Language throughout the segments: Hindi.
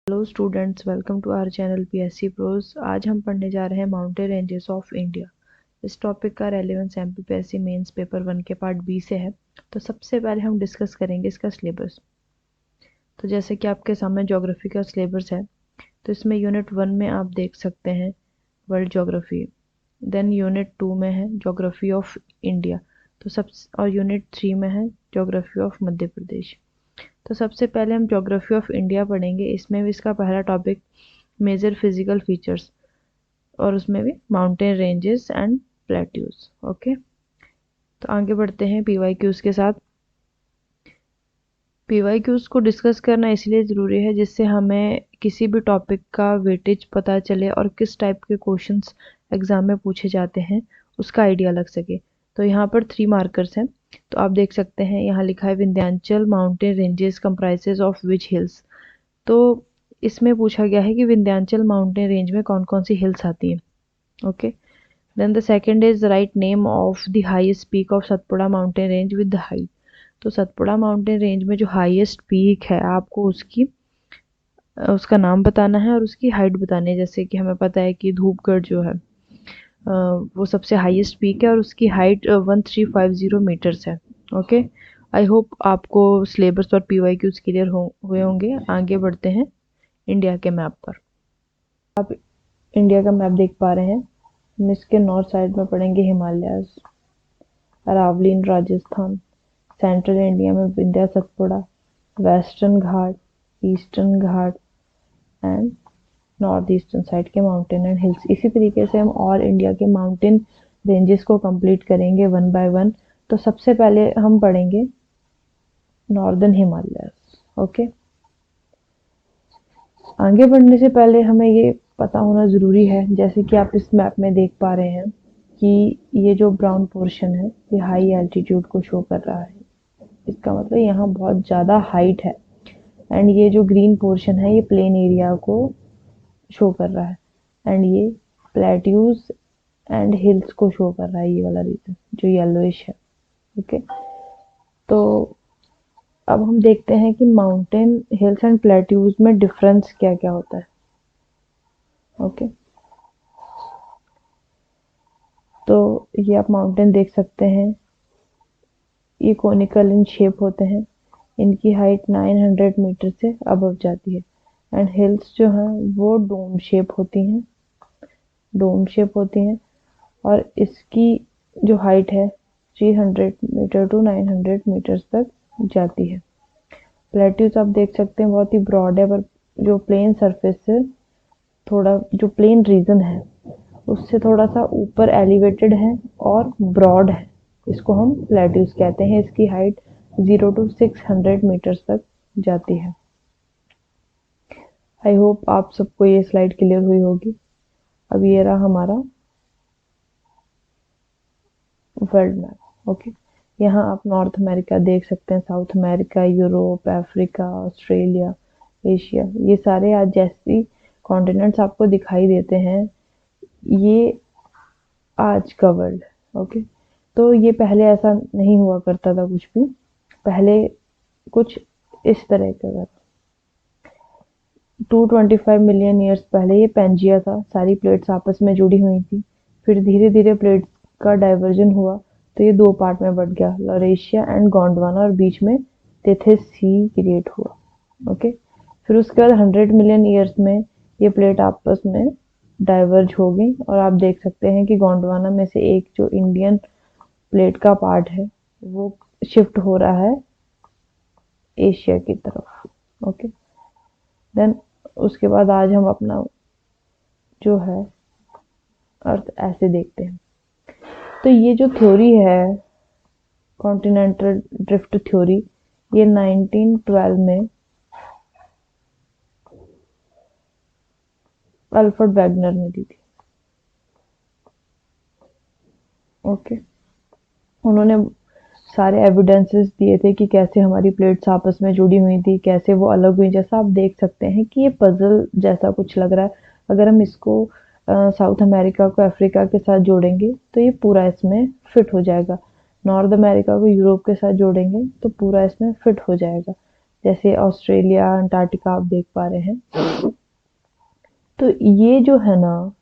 Hello students, welcome to our channel PSC pros. आज हम पढ़ने जा रहे हैं माउंटेन रेंजेस ऑफ इंडिया। इस टॉपिक का रेलेवेंस एमपीपीएससी मेंस पेपर 1 के पार्ट बी से है। तो सबसे पहले हम डिस्कस करेंगे इसका सिलेबस। तो जैसे कि आपके सामने ज्योग्राफी का सिलेबस है, तो इसमें यूनिट 1 में आप देख सकते हैं वर्ल्ड ज्योग्राफी। देन यूनिट 2 में है ज्योग्राफी ऑफ इंडिया। तो सब और यूनिट 3 में है ज्योग्राफी ऑफ मध्य प्रदेश। तो सबसे पहले हम ज्योग्राफी ऑफ इंडिया पढ़ेंगे। इसमें भी इसका पहला टॉपिक मेजर फिजिकल फीचर्स, और उसमें भी mountain ranges and plateaus. Okay, तो आगे बढ़ते हैं पीवाईक्यूज के साथ। पीवाईक्यूज को डिस्कस करना इसलिए ज़रूरी है जिससे हमें किसी भी टॉपिक का वेटेज पता चले और किस टाइप के क्वेश्चंस एग्जाम में पूछे जाते हैं उसका आइडिया लग सके। तो यहाँ पर 3 मार्कर्स हैं। तो आप देख सकते हैं यहाँ लिखा है Vindhyachal mountain ranges comprises of which hills. तो इसमें पूछा गया है कि विंध्याचल माउंटेन रेंज में कौन कौन सी हिल्स आती हैं। Okay, then the second is right name of the highest peak of Satpura mountain range with the height. तो सतपुड़ा माउंटेन रेंज में जो हाईएस्ट पीक है आपको उसका नाम बताना है और उसकी हाइट बतानी है। जैसे कि हमें पता है कि धूपगढ़ जो है वो सबसे हाईएस्ट पीक है और उसकी हाइट 1350 मीटर्स है। ओके, आई होप आपको सिलेबस और पीवाईक्यूज क्लियर हुए होंगे। आगे बढ़ते हैं इंडिया के मैप पर। आप इंडिया का मैप देख पा रहे हैं। हम इसके नॉर्थ साइड में पड़ेंगे हिमालयाज, अरावली इन राजस्थान, सेंट्रल इंडिया में Vindhya Satpura, western Ghat, eastern Ghat and north eastern side के माउंटेन एंड हिल्स। इसी तरीके से हम ऑल इंडिया के माउंटेन रेंजेस को कंप्लीट करेंगे वन बाय वन। तो सबसे पहले हम पढ़ेंगे नॉर्दर्न हिमालयाज। ओके, आगे बढ़ने से पहले हमें ये पता होना ज़रूरी है, जैसे कि आप इस मैप में देख पा रहे हैं कि ये जो ब्राउन पोर्शन है ये हाई एल्टीट्यूड को शो कर रहा है। इसका मतलब यहाँ बहुत ज़्यादा हाइट है। एंड ये जो ग्रीन पोर्शन है ये प्लेन एरिया को शो कर रहा है। एंड ये प्लेट्यूज एंड हिल्स को शो कर रहा है, ये वाला रीजन जो येलोइश है। ओके, तो अब हम देखते हैं कि माउंटेन हिल्स एंड प्लेट्यूज में डिफरेंस क्या क्या होता है। ओके, तो ये आप माउंटेन देख सकते हैं, ये कोनिकल इन शेप होते हैं। इनकी हाइट 900 मीटर से अबव जाती है। एंड हिल्स जो हैं वो डोम शेप होती हैं और इसकी जो हाइट है 300 मीटर टू 900 मीटर्स तक जाती है। प्लेट्यूज आप देख सकते हैं बहुत ही ब्रॉड है, पर जो प्लेन सरफेस से थोड़ा जो प्लेन रीजन है उससे थोड़ा सा ऊपर एलिवेटेड है और ब्रॉड है। इसको हम प्लेट्यूज कहते हैं। इसकी हाइट 0 टू 600 मीटर्स तक जाती है। आई होप आप सबको ये स्लाइड क्लियर हुई होगी। अब ये रहा हमारा वर्ल्ड मैप। ओके, यहाँ आप नॉर्थ अमेरिका देख सकते हैं, south America, Europe, Africa, Australia, Asia, ये सारे आज जैसी कॉन्टिनेंट्स आपको दिखाई देते हैं ये आज का वर्ल्ड। ओके, तो ये पहले ऐसा नहीं हुआ करता था कुछ भी। पहले कुछ इस तरह का था। 225 मिलियन ईयर्स पहले ये पेंजिया था, सारी प्लेट्स आपस में जुड़ी हुई थी। फिर धीरे धीरे प्लेट्स का डाइवर्जन हुआ तो ये 2 पार्ट में बढ़ गया, लॉरेशिया एंड गोंडवाना, और बीच में तेथिस सी क्रिएट हुआ। ओके, फिर उसके बाद 100 मिलियन ईयर्स में ये प्लेट आपस में डाइवर्ज हो गई और आप देख सकते हैं कि गोंडवाना में से एक जो इंडियन प्लेट का पार्ट है वो शिफ्ट हो रहा है एशिया की तरफ। ओके, देन उसके बाद आज हम अपना जो है अर्थ ऐसे देखते हैं। तो ये जो थ्योरी है कॉन्टिनेंटल ड्रिफ्ट थ्योरी, ये 1912 में अल्फ्रेड वैगनर ने दी थी। ओके, उन्होंने सारे एविडेंसेस दिए थे कि कैसे हमारी प्लेट्स आपस में जुड़ी हुई थी, कैसे वो अलग हुई। जैसा आप देख सकते हैं कि ये पजल जैसा कुछ लग रहा है। अगर हम इसको साउथ अमेरिका को अफ्रीका के साथ जोड़ेंगे तो ये पूरा इसमें फिट हो जाएगा। नॉर्थ अमेरिका को यूरोप के साथ जोड़ेंगे तो पूरा इसमें फिट हो जाएगा। जैसे ऑस्ट्रेलिया, अंटार्कटिका आप देख पा रहे हैं। तो ये जो है ना,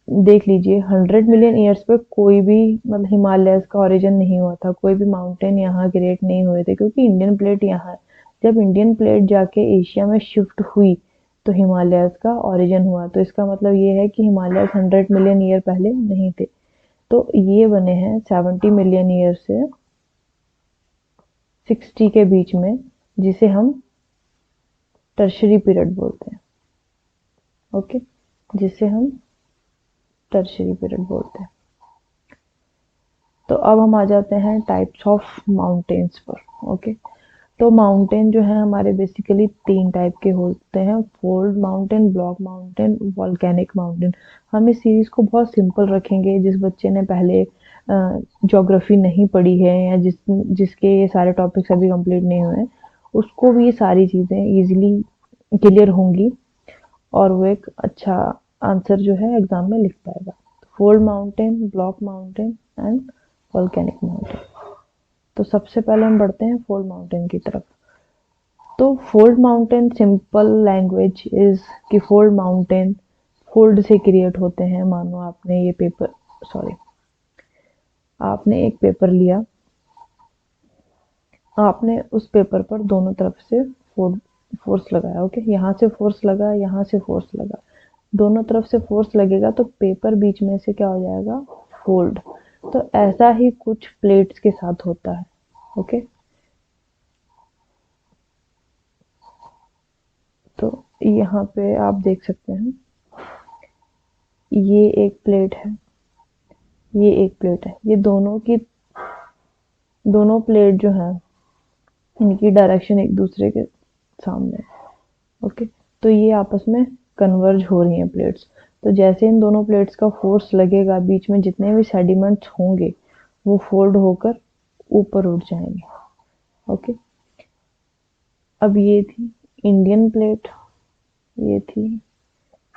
देख लीजिए 100 मिलियन ईयर्स पे कोई भी मतलब हिमालयस का ओरिजिन नहीं हुआ था, कोई भी माउंटेन यहाँ क्रिएट नहीं हुए थे, क्योंकि इंडियन प्लेट यहाँ है। जब इंडियन प्लेट जाके एशिया में शिफ्ट हुई तो हिमालयस का ओरिजिन हुआ। तो इसका मतलब ये है कि हिमालयस 100 मिलियन ईयर पहले नहीं थे। तो ये बने हैं 70 मिलियन ईयर से 60 के बीच में, जिसे हम टर्शरी पीरियड बोलते हैं। ओके, जिसे हम टर्शरी पीरियड बोलते हैं। तो अब हम आ जाते हैं टाइप्स ऑफ माउंटेन्स पर। ओके, तो माउंटेन जो है हमारे बेसिकली 3 टाइप के होते हैं: fold mountain, block mountain, volcanic mountain. हम इस सीरीज को बहुत सिंपल रखेंगे। जिस बच्चे ने पहले ज्योग्राफी नहीं पढ़ी है या जिसके ये सारे टॉपिक्स अभी कंप्लीट नहीं हुए हैं, उसको भी ये सारी चीज़ें इजीली क्लियर होंगी और वो एक अच्छा आंसर जो है एग्जाम में लिख पाएगा। Fold mountain, block mountain and volcanic mountain. तो सबसे पहले हम बढ़ते हैं फोल्ड माउंटेन की तरफ। तो fold mountain simple language is कि फोल्ड माउंटेन फोल्ड से क्रिएट होते हैं। मानो आपने ये पेपर, सॉरी, आपने एक पेपर लिया, आपने उस पेपर पर दोनों तरफ से फोर्स लगाया। ओके, यहाँ से फोर्स लगा, यहाँ से फोर्स लगा, दोनों तरफ से फोर्स लगेगा तो पेपर बीच में से क्या हो जाएगा, फोल्ड। तो ऐसा ही कुछ प्लेट्स के साथ होता है। ओके, तो यहाँ पे आप देख सकते हैं, ये एक प्लेट है, ये एक प्लेट है। ये दोनों प्लेट जो है इनकी डायरेक्शन एक दूसरे के सामने है। ओके, तो ये आपस में कन्वर्ज हो रही हैं प्लेट्स। तो जैसे इन दोनों प्लेट्स का फोर्स लगेगा, बीच में जितने भी सेडिमेंट्स होंगे वो फोल्ड होकर ऊपर उठ जाएंगे। ओके, अब ये थी इंडियन प्लेट, ये थी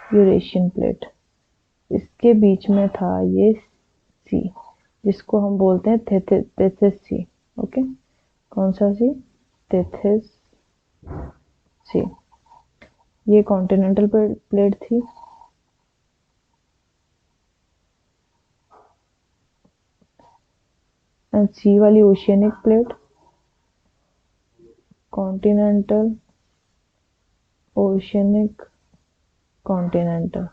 यूरेशियन प्लेट, इसके बीच में था ये सी, जिसको हम बोलते हैं थेथिस सी। ओके, कौन सा सी, थेथिस सी। ये कॉन्टिनेंटल प्लेट थी, एंड सी वाली oceanic plate, continental, oceanic, continental.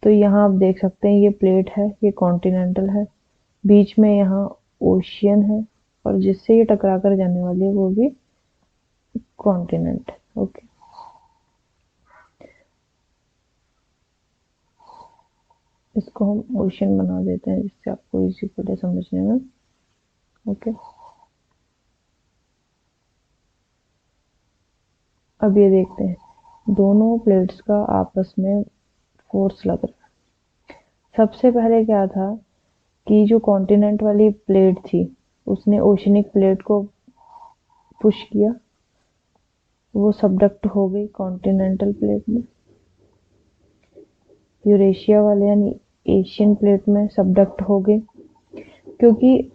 तो यहाँ आप देख सकते हैं ये प्लेट है, ये कॉन्टिनेंटल है, बीच में यहाँ ओशियन है, और जिससे ये टकरा कर जाने वाली है वो भी कॉन्टिनेंट है। ओके, इसको हम ओशियन बना देते हैं जिससे आपको इजी पड़े समझने में। ओके, अब ये देखते हैं दोनों प्लेट्स का आपस में फोर्स लग रहा है। सबसे पहले क्या था कि जो कॉन्टिनेंट वाली प्लेट थी उसने ओशनिक प्लेट को पुश किया, वो सबडक्ट हो गई कॉन्टिनेंटल प्लेट में। यूरेशिया वाले यानी एशियन प्लेट में सबडक्ट हो गई, क्योंकि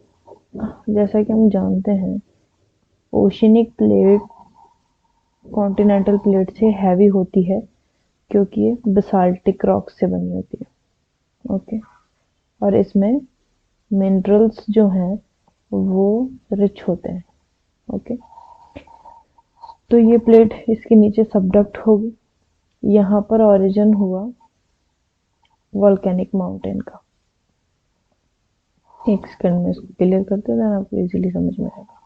जैसा कि हम जानते हैं ओशनिक प्लेट कॉन्टिनेंटल प्लेट से हैवी होती है, क्योंकि ये बेसाल्टिक रॉक से बनी होती है। ओके, और इसमें मिनरल्स जो हैं वो रिच होते हैं। ओके, तो ये प्लेट इसके नीचे सबडक्ट होगी, यहाँ पर ओरिजिन हुआ वॉल्केनिक माउंटेन का। एक सेकंड में इसको क्लियर करते हैं, आपको इजीली समझ में आएगा।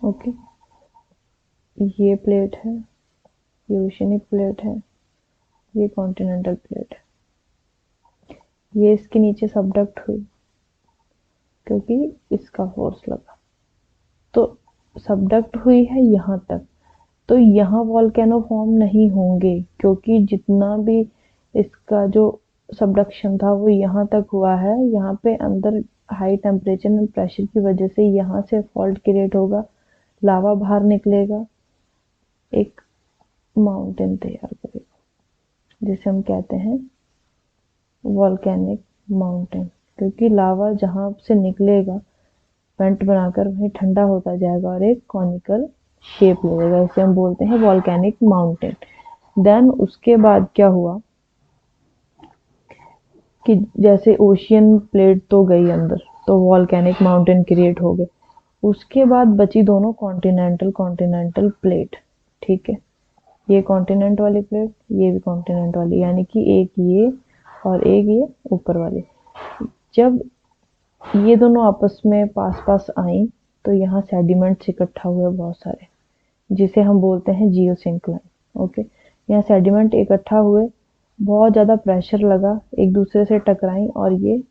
ओके, ये प्लेट है, ये ओशियनिक प्लेट है, ये कॉन्टिनेंटल प्लेट है। ये इसके नीचे सबडक्ट हुई क्योंकि इसका फोर्स लगा, तो सबडक्ट हुई है यहाँ तक। तो यहाँ वॉल्केनो फॉर्म नहीं होंगे, क्योंकि जितना भी इसका जो सबडक्शन था वो यहाँ तक हुआ है। यहाँ पे अंदर हाई टेम्परेचर एंड प्रेशर की वजह से यहाँ से फॉल्ट क्रिएट होगा, लावा बाहर निकलेगा, एक माउंटेन तैयार करेगा। जिसे हम कहते हैं वॉल्केनिक माउंटेन, क्योंकि लावा जहाँ से निकलेगा वेंट बनाकर वहीं ठंडा होता जाएगा और एक कॉनिकल शेप लेगा, इसे हम बोलते हैं वॉल्केनिक माउंटेन। देन उसके बाद क्या हुआ कि जैसे ओशियन प्लेट तो गई अंदर, तो वॉल्केनिक माउंटेन क्रिएट हो गए। उसके बाद बची दोनों कॉन्टिनेंटल कॉन्टिनेंटल प्लेट, ठीक है, ये कॉन्टिनेंट वाली प्लेट, ये भी कॉन्टिनेंट वाली, यानी कि एक ये और एक ये ऊपर वाली। जब ये दोनों आपस में पास पास आई तो यहाँ सेडिमेंट्स इकट्ठा हुए बहुत सारे, जिसे हम बोलते हैं जियोसिंक्लाइन। ओके, यहाँ सेडिमेंट इकट्ठा हुए, बहुत ज़्यादा प्रेशर लगा, एक दूसरे से टकराई और ये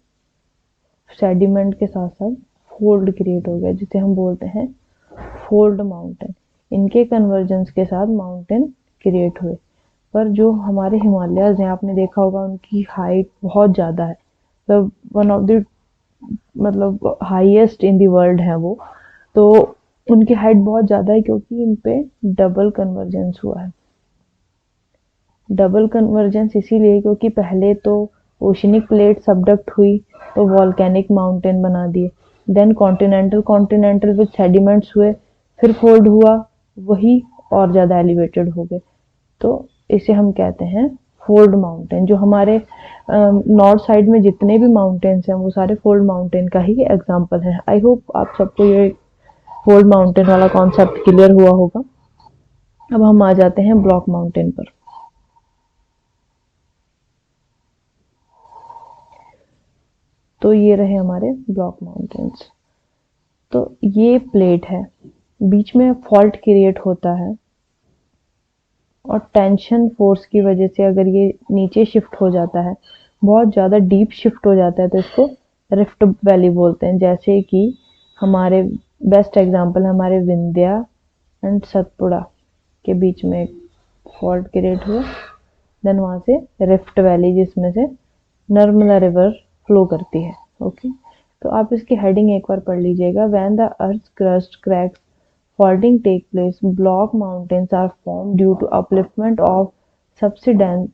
सेडिमेंट के साथ साथ फोल्ड क्रिएट हो गया, जिसे हम बोलते हैं फोल्ड माउंटेन। इनके कन्वर्जेंस के साथ माउंटेन क्रिएट हुए। पर जो हमारे हिमालयाज हैं, आपने देखा होगा उनकी हाइट बहुत ज़्यादा है, मतलब वन ऑफ द मतलब हाईएस्ट इन द वर्ल्ड है वो। तो उनकी हाइट बहुत ज़्यादा है क्योंकि इन पे डबल कन्वर्जेंस हुआ है। डबल कन्वर्जेंस इसीलिए क्योंकि पहले तो ओशनिक प्लेट सबडक्ट हुई तो वॉल्केनिक माउंटेन बना दिए, then continental continental with sediments हुए, फिर फोल्ड हुआ, वही और ज़्यादा एलिवेटेड हो गए। तो इसे हम कहते हैं फोल्ड माउंटेन। जो हमारे नॉर्थ साइड में जितने भी माउंटेन्स हैं वो सारे फोल्ड माउंटेन का ही एग्जाम्पल है। आई होप आप सबको ये फोल्ड माउंटेन वाला कॉन्सेप्ट क्लियर हुआ होगा। अब हम आ जाते हैं ब्लॉक माउंटेन पर। तो ये रहे हमारे ब्लॉक माउंटेन्स। तो ये प्लेट है, बीच में फॉल्ट क्रिएट होता है और टेंशन फोर्स की वजह से अगर ये नीचे शिफ्ट हो जाता है, बहुत ज़्यादा डीप शिफ्ट हो जाता है, तो इसको रिफ्ट वैली बोलते हैं। जैसे कि हमारे बेस्ट एग्जांपल हमारे विंध्या एंड सतपुड़ा के बीच में एक फॉल्ट क्रिएट हुआ, देन वहाँ से रिफ्ट वैली जिसमें से नर्मदा रिवर फ्लो करती है। ओके, तो आप इसकी हेडिंग एक बार पढ़ लीजिएगा। When the earth crust cracks, faulting take place, block mountains are formed due to upliftment of subsidence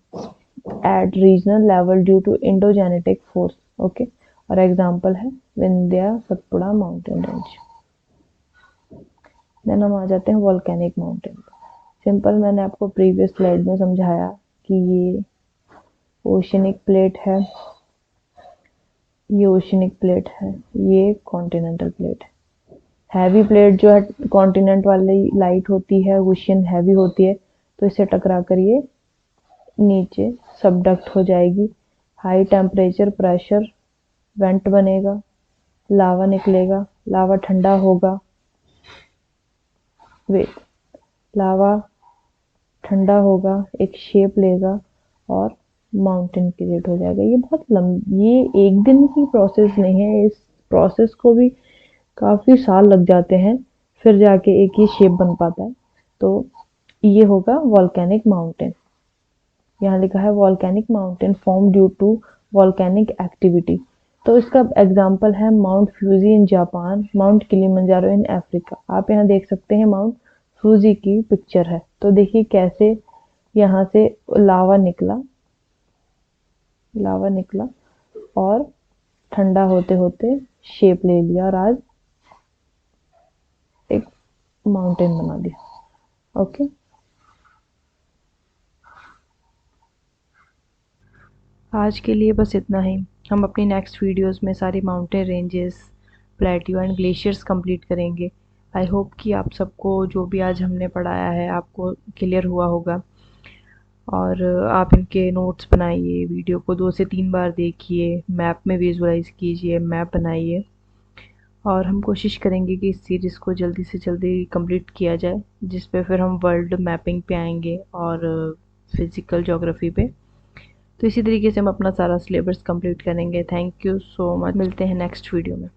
at regional level due to endogenetic force। Okay, और एग्जांपल है Vindhya Satpura mountain range. Then हम आ जाते हैं वॉल्केनिक माउंटेन। सिंपल, मैंने आपको प्रीवियस स्लाइड में समझाया कि ये ओशनिक प्लेट है, ये ओशनिक प्लेट है, ये कॉन्टिनेंटल प्लेट है। हैवी प्लेट जो है कॉन्टिनेंट वाली लाइट होती है, ओशियन हैवी होती है, तो इसे टकरा कर ये नीचे सबडक्ट हो जाएगी। हाई टेम्परेचर प्रेशर वेंट बनेगा, लावा निकलेगा, लावा ठंडा होगा, लावा ठंडा होगा, एक शेप लेगा और माउंटेन क्रिएट हो जाएगा। ये बहुत ये एक दिन की प्रोसेस नहीं है, इस प्रोसेस को भी काफ़ी साल लग जाते हैं, फिर जाके एक ये शेप बन पाता है। तो ये होगा वॉल्केनिक माउंटेन। यहाँ लिखा है volcanic mountain form due to volcanic activity. तो इसका एग्जाम्पल है mount Fuji in Japan, mount Kilimanjaro in Africa. आप यहाँ देख सकते हैं माउंट फ्यूजी की पिक्चर है। तो देखिए कैसे यहाँ से लावा निकला और ठंडा होते होते शेप ले लिया और आज एक माउंटेन बना दिया। ओके, आज के लिए बस इतना ही। हम अपनी नेक्स्ट वीडियोस में सारी mountain ranges, plateau and glaciers complete करेंगे। आई होप कि आप सबको जो भी आज हमने पढ़ाया है आपको क्लियर हुआ होगा, और आप इनके नोट्स बनाइए, वीडियो को 2 से 3 बार देखिए, मैप में विजुअलाइज कीजिए, मैप बनाइए, और हम कोशिश करेंगे कि इस सीरीज़ को जल्दी से जल्दी कंप्लीट किया जाए, जिस पे फिर हम वर्ल्ड मैपिंग पे आएंगे और फिज़िकल ज्योग्राफी पे। तो इसी तरीके से हम अपना सारा सिलेबस कंप्लीट करेंगे। थैंक यू सो मच, मिलते हैं नेक्स्ट वीडियो में।